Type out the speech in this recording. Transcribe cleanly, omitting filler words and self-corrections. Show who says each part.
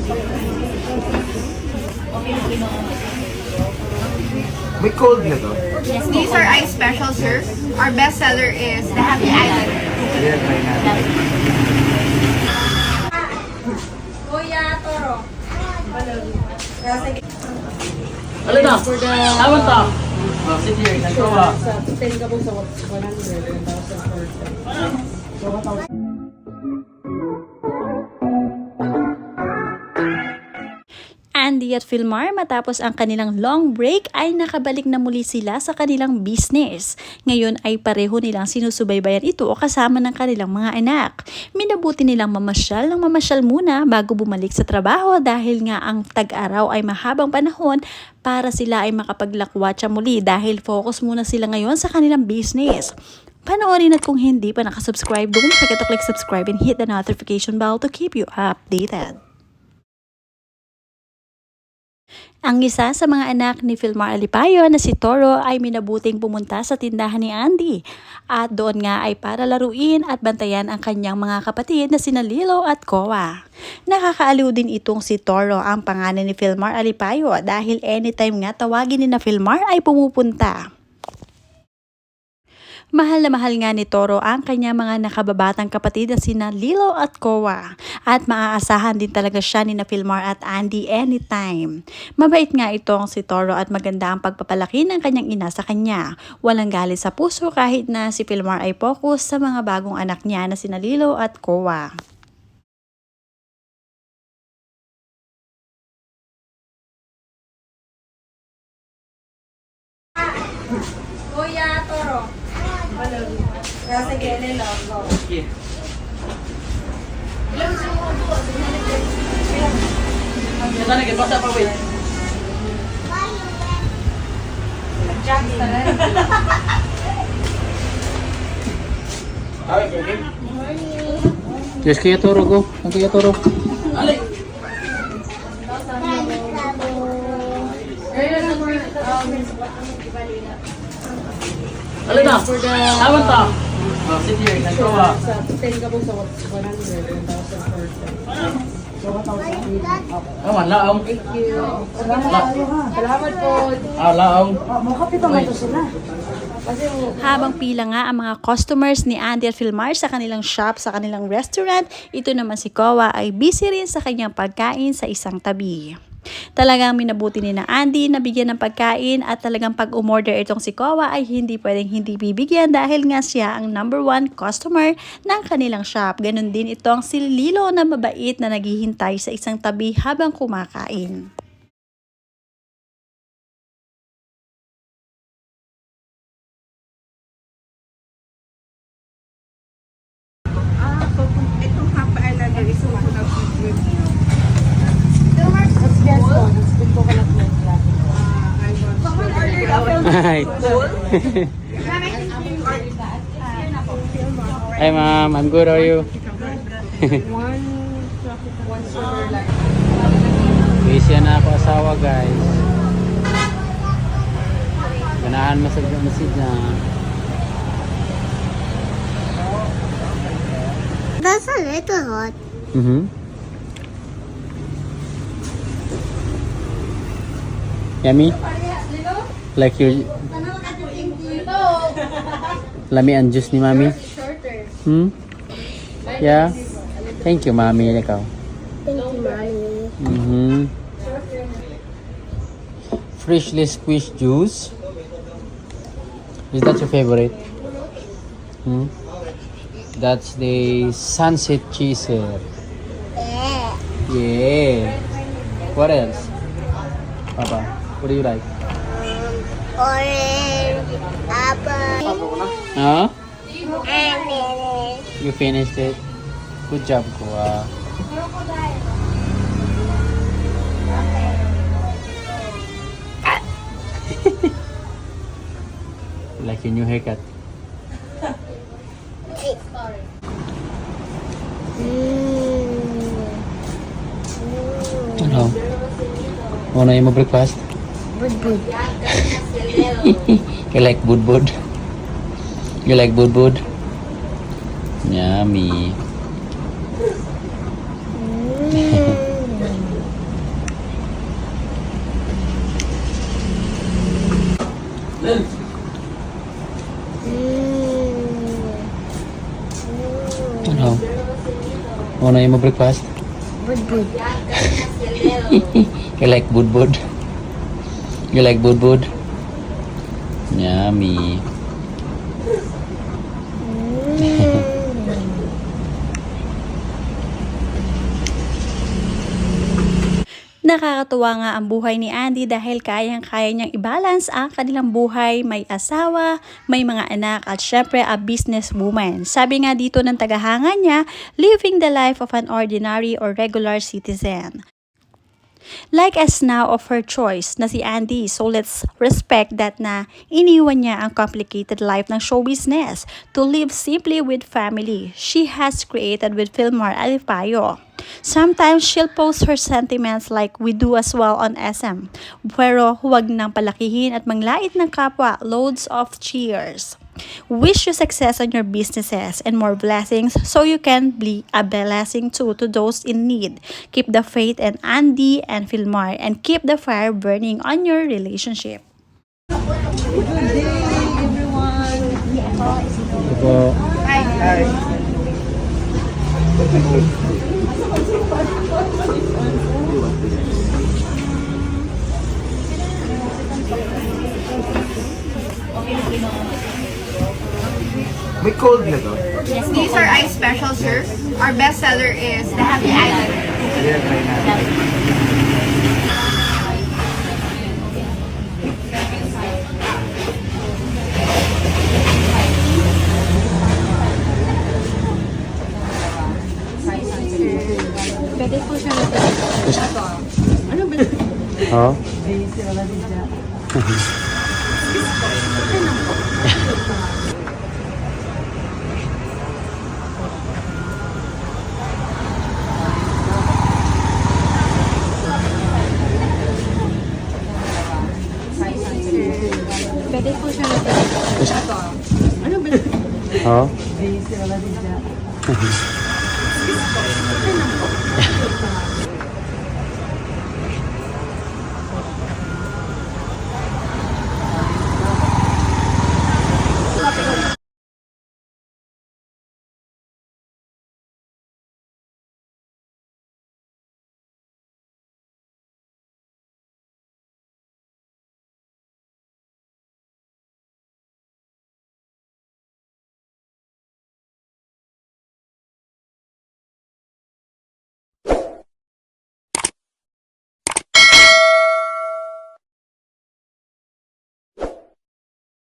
Speaker 1: May cold na to.
Speaker 2: Yes, these are ice special, sir. Our best seller is the Happy Island.
Speaker 1: Ayan, try natin.
Speaker 2: Kuya Toro.
Speaker 3: Alin na? Tama ta. Sit here. Nagkawa.
Speaker 4: Sa 10 ka po sa 100 and 1,000 per
Speaker 5: Andy at Philmar matapos ang kanilang long break ay nakabalik na muli sila sa kanilang business. Ngayon ay pareho nilang sinusubaybayan ito o kasama ng kanilang mga anak. Minabuti nilang mamasyal ng mamasyal muna bago bumalik sa trabaho dahil nga ang tag-araw ay mahabang panahon para sila ay makapaglakwatsa muli dahil focus muna sila ngayon sa kanilang business. Panoorin at kung hindi pa nakasubscribe, don't forget to click subscribe and hit the notification bell to keep you updated. Ang isa sa mga anak ni Philmar Alipayo na si Toro ay minabuting pumunta sa tindahan ni Andy at doon nga ay para laruin at bantayan ang kanyang mga kapatid na sina Lilo at Kowa. Nakakaaliw din itong si Toro, ang pangalan ni Philmar Alipayo, dahil anytime nga tawagin ni na Philmar ay pumupunta. Mahal na mahal nga ni Toro ang kanya mga nakababatang kapatid na sina Lilo at Kowa at maaasahan din talaga siya ni na Philmar at Andy anytime. Mabait nga itong si Toro at maganda ang pagpapalaki ng kanyang ina sa kanya. Walang galit sa puso kahit na si Philmar ay focus sa mga bagong anak niya na sina Lilo at Kowa.
Speaker 2: Kuya Toro. Sige, Lilo. Go.
Speaker 3: Sige. Ito na, basta pa wait.
Speaker 2: Jogging.
Speaker 3: Yes, Kuya Toro, go. Ang Kuya Toro. Alay! Alin na? Tama ta. Sit here. Nagkawa.
Speaker 4: Sa 10 ka po sa 100 and 1,000 per
Speaker 3: Tama, laong.
Speaker 4: Salamat po.
Speaker 3: Laong.
Speaker 5: Habang pila nga ang mga customers ni Andy at Philmar sa kanilang shop, sa kanilang restaurant, ito naman si Kowa ay busy rin sa kanyang pagkain sa isang tabi. Talagang minabuti ni na Andy na bigyan ng pagkain at talagang pag umorder itong si Kowa ay hindi pwedeng hindi bibigyan dahil nga siya ang #1 customer ng kanilang shop. Ganon din itong si Lilo na mabait na naghihintay sa isang tabi habang kumakain.
Speaker 2: Itong Happy Island is sumunod with
Speaker 3: Hi ma'am, I'm good. How are you? Busy na ako asawa guys. Ganahan mo sa message na.
Speaker 6: That's a little hot.
Speaker 3: Yummy? Like you... Lami ang juice ni mami? Yeah? Thank you mami. Ikaw?
Speaker 6: Thank you, Mommy.
Speaker 3: Freshly squeezed juice. Is that your favorite? That's the sunset cheeser. Yeah. What else? Papa, what do you like?
Speaker 6: Orange, apple,
Speaker 3: Huh?
Speaker 6: and mayonnaise.
Speaker 3: You finished it? Good job, Kuya. Like your new haircut. Ano? Ano yung breakfast?
Speaker 6: Good.
Speaker 3: You like budbud? You like budbud? Yummy. Muna yung breakfast?
Speaker 6: Budbud.
Speaker 3: You like budbud? You like budbud? Yummy.
Speaker 5: Nakakatuwa nga ang buhay ni Andy dahil kayang-kaya niyang i-balance ang kanilang buhay, may asawa, may mga anak at syempre a businesswoman. Sabi nga dito ng tagahanga niya, living the life of an ordinary or regular citizen. Like as now of her choice na si Andy, so let's respect that na iniwan niya ang complicated life ng show business to live simply with family she has created with Filmar Alipayo. Sometimes she'll post her sentiments like we do as well on SM, pero huwag nang palakihin at manglait ng kapwa, loads of cheers. Wish you success on your businesses and more blessings so you can be a blessing too to those in need. Keep the faith in Andy and Filmar and keep the fire burning on your relationship.
Speaker 3: Ito.
Speaker 1: Hi. May cold na to?
Speaker 2: Yes, these are ice special, sir. Our best seller is the Happy Island.
Speaker 1: Sige, try natin.
Speaker 4: Pwede po siya na Ano ba?
Speaker 3: Oh?
Speaker 4: Pwede po siya na Ano ba?
Speaker 3: Oh?